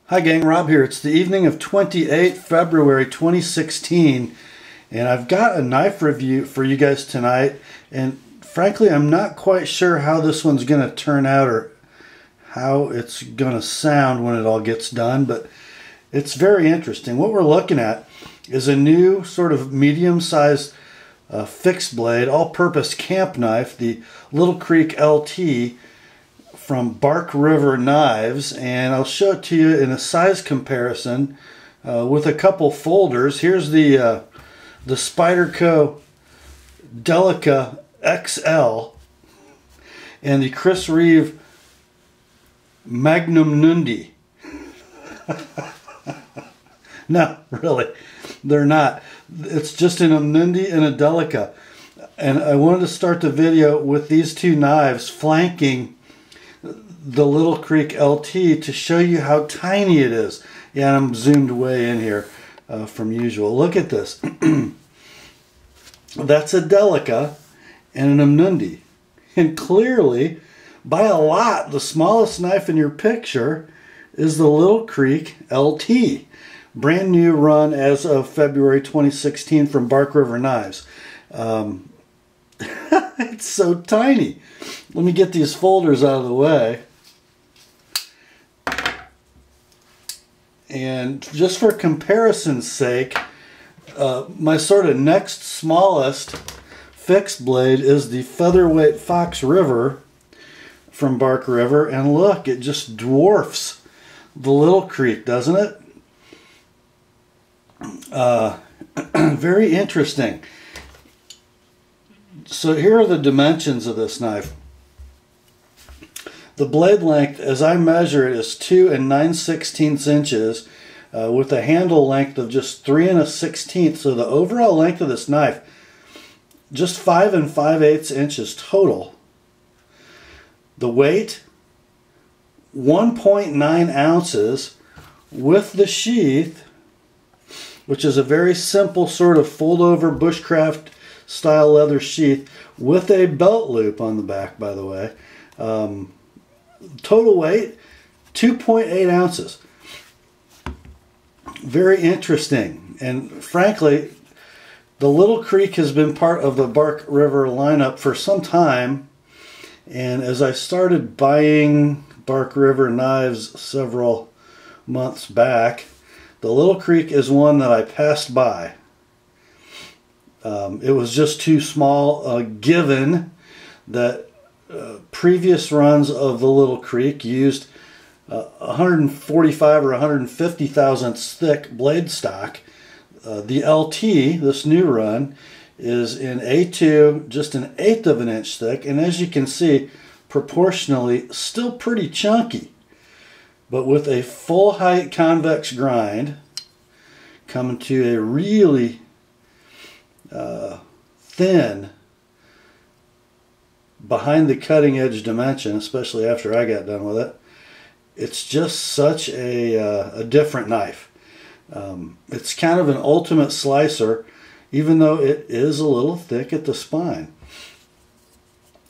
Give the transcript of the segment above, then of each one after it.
Hi gang, Rob here. It's the evening of 28 February 2016 and I've got a knife review for you guys tonight, and frankly I'm not quite sure how this one's going to turn out or how it's going to sound when it all gets done, but it's very interesting. What we're looking at is a new sort of medium-sized fixed blade all-purpose camp knife, the Little Creek LT from Bark River Knives, and I'll show it to you in a size comparison with a couple folders. Here's the Spyderco Delica XL and the Chris Reeve Magnum Nundi. No, really, they're not. It's just in a Nundi and a Delica. And I wanted to start the video with these two knives flanking the Little Creek LT to show you how tiny it is. Yeah, I'm zoomed way in here from usual. Look at this. That's a Delica and an Nundi. And clearly, by a lot, the smallest knife in your picture is the Little Creek LT. Brand new run as of February 2016 from Bark River Knives. It's so tiny. Let me get these folders out of the way. And just for comparison's sake, my sort of next smallest fixed blade is the featherweight Fox River from Bark River, and look, it just dwarfs the Little Creek, doesn't it? Very interesting. So here are the dimensions of this knife. The blade length, as I measure it, is 2 9/16 inches with a handle length of just 3 1/16. So the overall length of this knife, just 5 5/8 inches total. The weight, 1.9 ounces with the sheath, which is a very simple sort of fold-over bushcraft style leather sheath with a belt loop on the back, by the way. Total weight, 2.8 ounces. Very interesting. And frankly, the Little Creek has been part of the Bark River lineup for some time. And as I started buying Bark River knives several months back, the Little Creek is one that I passed by. It was just too small, given that previous runs of the Little Creek used 145 or 150 thousandths thick blade stock. The LT, this new run, is in A2, just an 1/8 of an inch thick, and as you can see, proportionally still pretty chunky, but with a full height convex grind, coming to a really thin behind the cutting edge dimension, especially after I got done with it. It's just such a different knife. It's kind of an ultimate slicer, even though it is a little thick at the spine.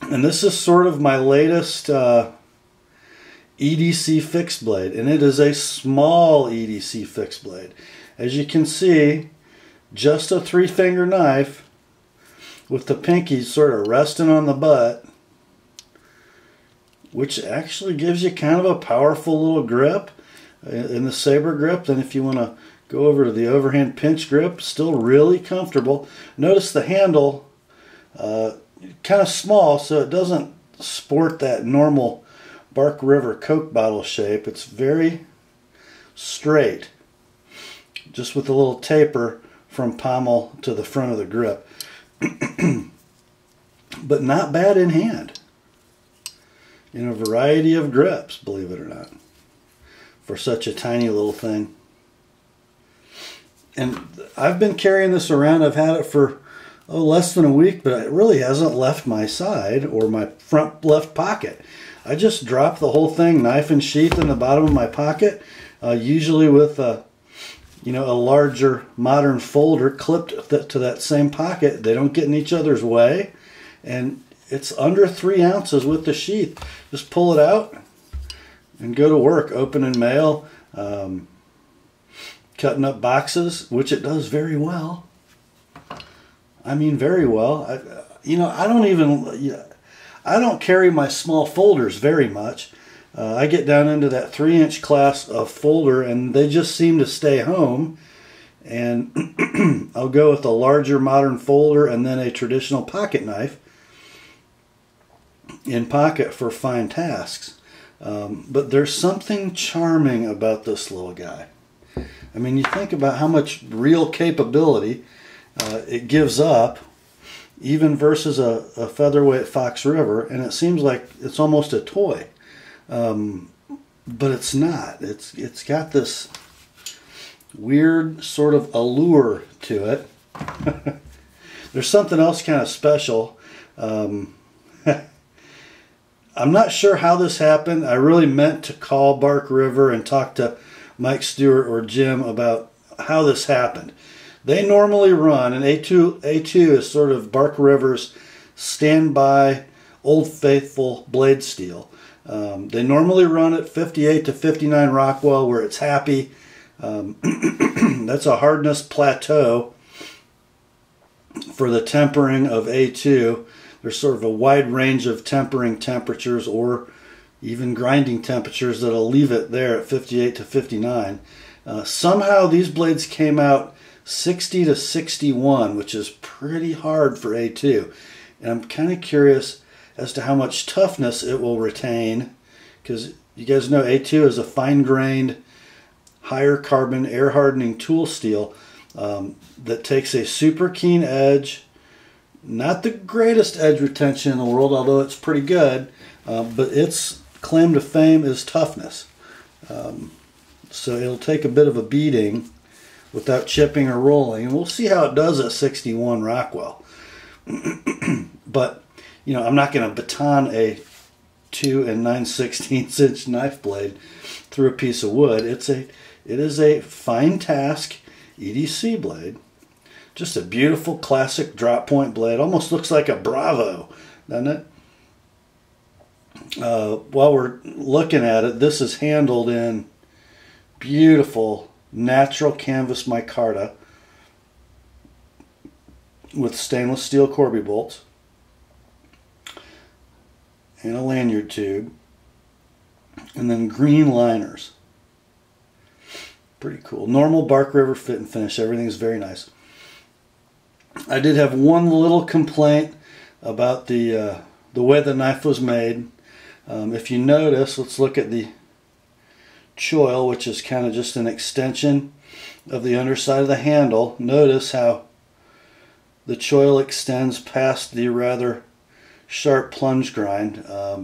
And this is sort of my latest EDC fixed blade, and it is a small EDC fixed blade. As you can see, just a 3-finger knife with the pinky sort of resting on the butt, which actually gives you kind of a powerful little grip in the saber grip. Then if you want to go over to the overhand pinch grip, still really comfortable. Notice the handle, kind of small, so it doesn't sport that normal Bark River Coke bottle shape. It's very straight, just with a little taper from pommel to the front of the grip. But not bad in hand, in a variety of grips, believe it or not, for such a tiny little thing. And I've been carrying this around. I've had it for less than a week, but it really hasn't left my side or my front left pocket. I just drop the whole thing, knife and sheath, in the bottom of my pocket, usually with a larger modern folder clipped to that same pocket. They don't get in each other's way, and it's under 3 ounces with the sheath. Just pull it out and go to work, opening mail, Cutting up boxes, which it does very well. I mean, very well. I don't carry my small folders very much. I get down into that 3-inch class of folder, and they just seem to stay home. And I'll go with a larger modern folder and then a traditional pocket knife in pocket for fine tasks. But there's something charming about this little guy. I mean, you think about how much real capability it gives up, even versus a featherweight Fox River, and it seems like it's almost a toy. But it's not. It's got this weird sort of allure to it. There's something else kind of special. I'm not sure how this happened. I really meant to call Bark River and talk to Mike Stewart or Jim about how this happened. They normally run, and A2 is sort of Bark River's standby Old Faithful blade steel. They normally run at 58 to 59 Rockwell, where it's happy. That's a hardness plateau for the tempering of A2. There's sort of a wide range of tempering temperatures or even grinding temperatures that'll leave it there at 58 to 59. Somehow these blades came out 60 to 61, which is pretty hard for A2. And I'm kind of curious as to how much toughness it will retain, because you guys know A2 is a fine-grained, higher carbon, air hardening tool steel that takes a super keen edge. Not the greatest edge retention in the world, although it's pretty good, but its claim to fame is toughness. So it'll take a bit of a beating without chipping or rolling, and we'll see how it does at 61 Rockwell. But, you know, I'm not going to baton a 2 9/16 inch knife blade through a piece of wood. It is a fine task EDC blade. Just a beautiful classic drop point blade. Almost looks like a Bravo, doesn't it? While we're looking at it, this is handled in beautiful natural canvas micarta with stainless steel Corby bolts and a lanyard tube, and then green liners. Pretty cool. Normal Bark River fit and finish. Everything's very nice. I did have one little complaint about the way the knife was made. If you notice, let's look at the choil, which is kind of just an extension of the underside of the handle. Notice how the choil extends past the rather sharp plunge grind.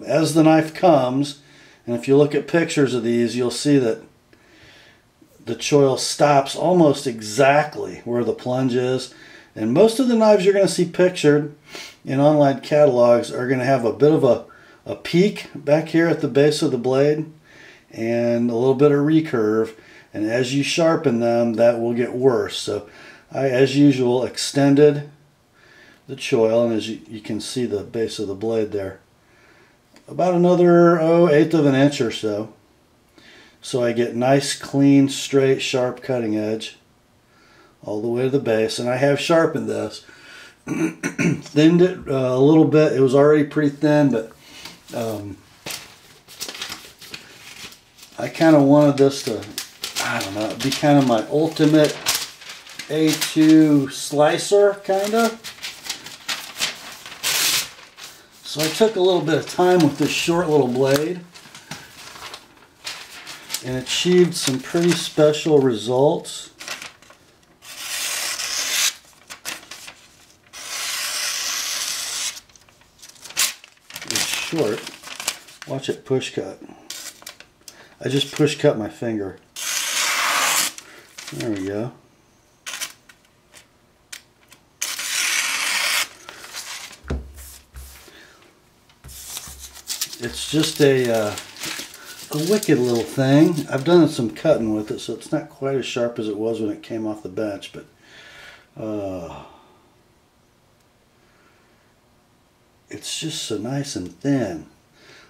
As the knife comes, and if you look at pictures of these, you'll see that the choil stops almost exactly where the plunge is. And most of the knives you're going to see pictured in online catalogs are going to have a bit of a peak back here at the base of the blade and a little bit of recurve. And as you sharpen them, that will get worse. So I, as usual, extended the choil, and as you can see the base of the blade there, about another 1/8 of an inch or so. So I get nice, clean, straight, sharp cutting edge all the way to the base. And I have sharpened this. Thinned it a little bit. It was already pretty thin, but I kind of wanted this to, I don't know, be kind of my ultimate A2 slicer, kind of. So I took a little bit of time with this short little blade and achieved some pretty special results. It's short. Watch it push cut. I just push cut my finger. There we go. It's just a wicked little thing. I've done some cutting with it, so it's not quite as sharp as it was when it came off the bench, but it's just so nice and thin.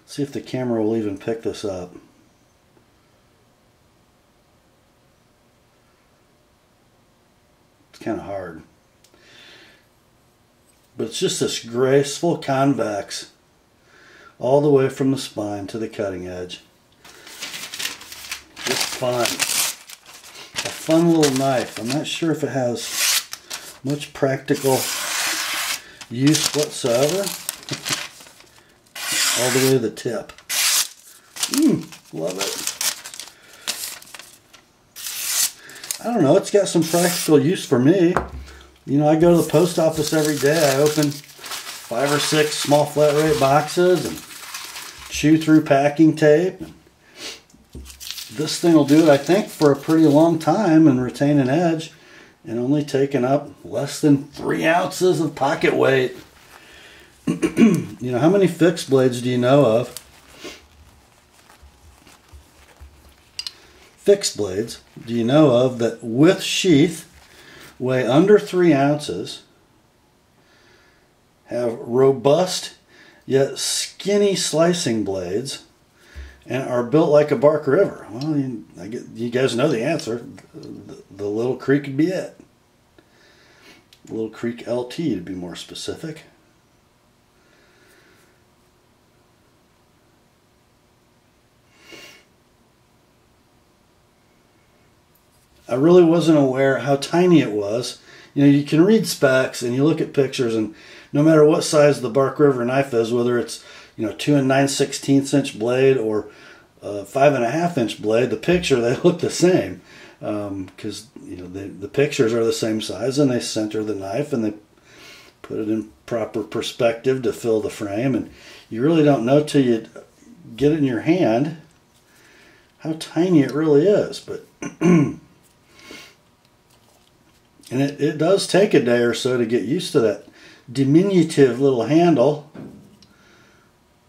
Let's see if the camera will even pick this up. kind of hard. But it's just this graceful convex all the way from the spine to the cutting edge. Just fun. A fun little knife. I'm not sure if it has much practical use whatsoever. All the way to the tip. Love it. I don't know, it's got some practical use for me. You know, I go to the post office every day. I open 5 or 6 small flat rate boxes and chew through packing tape. This thing will do it, I think, for a pretty long time and retain an edge, and only taking up less than 3 ounces of pocket weight. You know, how many fixed blades do you know of? Fixed blades do you know of that with sheath weigh under 3 ounces, have robust yet skinny slicing blades, and are built like a Bark River? Well, you guys know the answer. The Little Creek would be it. Little Creek LT to be more specific. I really wasn't aware how tiny it was. You know, you can read specs and you look at pictures, and no matter what size the Bark River knife is, whether it's, you know, 2 9/16 inch blade or 5.5 inch blade, the picture, they look the same, because you know the pictures are the same size, and they center the knife and they put it in proper perspective to fill the frame, and you really don't know till you get it in your hand how tiny it really is. But and it does take a day or so to get used to that diminutive little handle,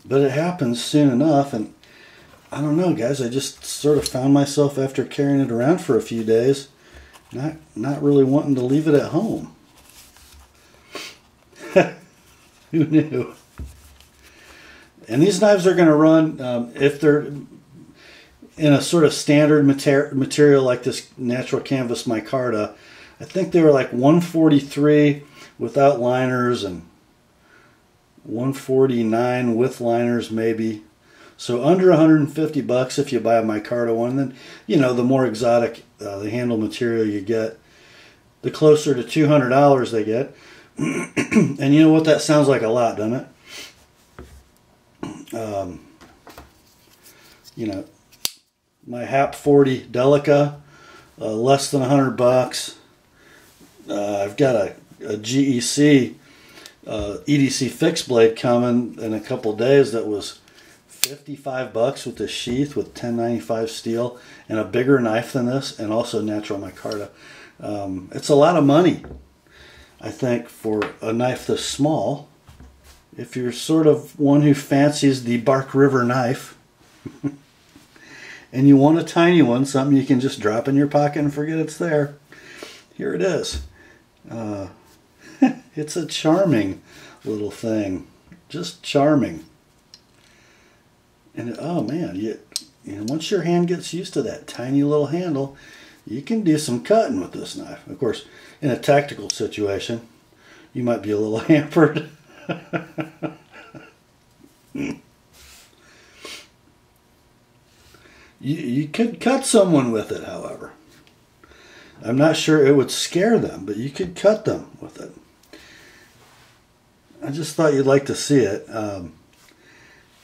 but it happens soon enough. And I don't know, guys, I just sort of found myself, after carrying it around for a few days, not really wanting to leave it at home. Who knew? And these knives are going to run, if they're in a sort of standard material like this natural canvas micarta, I think they were like 143 without liners and 149 with liners maybe. So under 150 bucks if you buy a micarta one. And then, you know, the more exotic the handle material you get, the closer to $200 they get. And you know what, that sounds like a lot, doesn't it? You know, my HAP 40 Delica, less than 100 bucks. I've got a GEC EDC fixed blade coming in a couple days that was 55 bucks with the sheath with 1095 steel and a bigger knife than this, and also natural micarta. It's a lot of money, I think, for a knife this small. If you're sort of one who fancies the Bark River knife and you want a tiny one, something you can just drop in your pocket and forget it's there, here it is. It's a charming little thing, just charming. And oh man, you know, once your hand gets used to that tiny little handle, you can do some cutting with this knife. Of course, in a tactical situation, you might be a little hampered. You could cut someone with it, however. I'm not sure it would scare them, but you could cut them with it. I just thought you'd like to see it.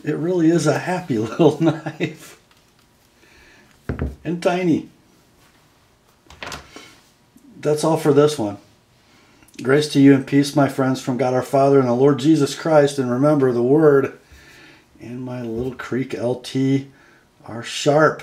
It really is a happy little knife. And tiny. That's all for this one. Grace to you and peace, my friends, from God our Father and the Lord Jesus Christ. And remember, the Word and my Little Creek LT are sharp.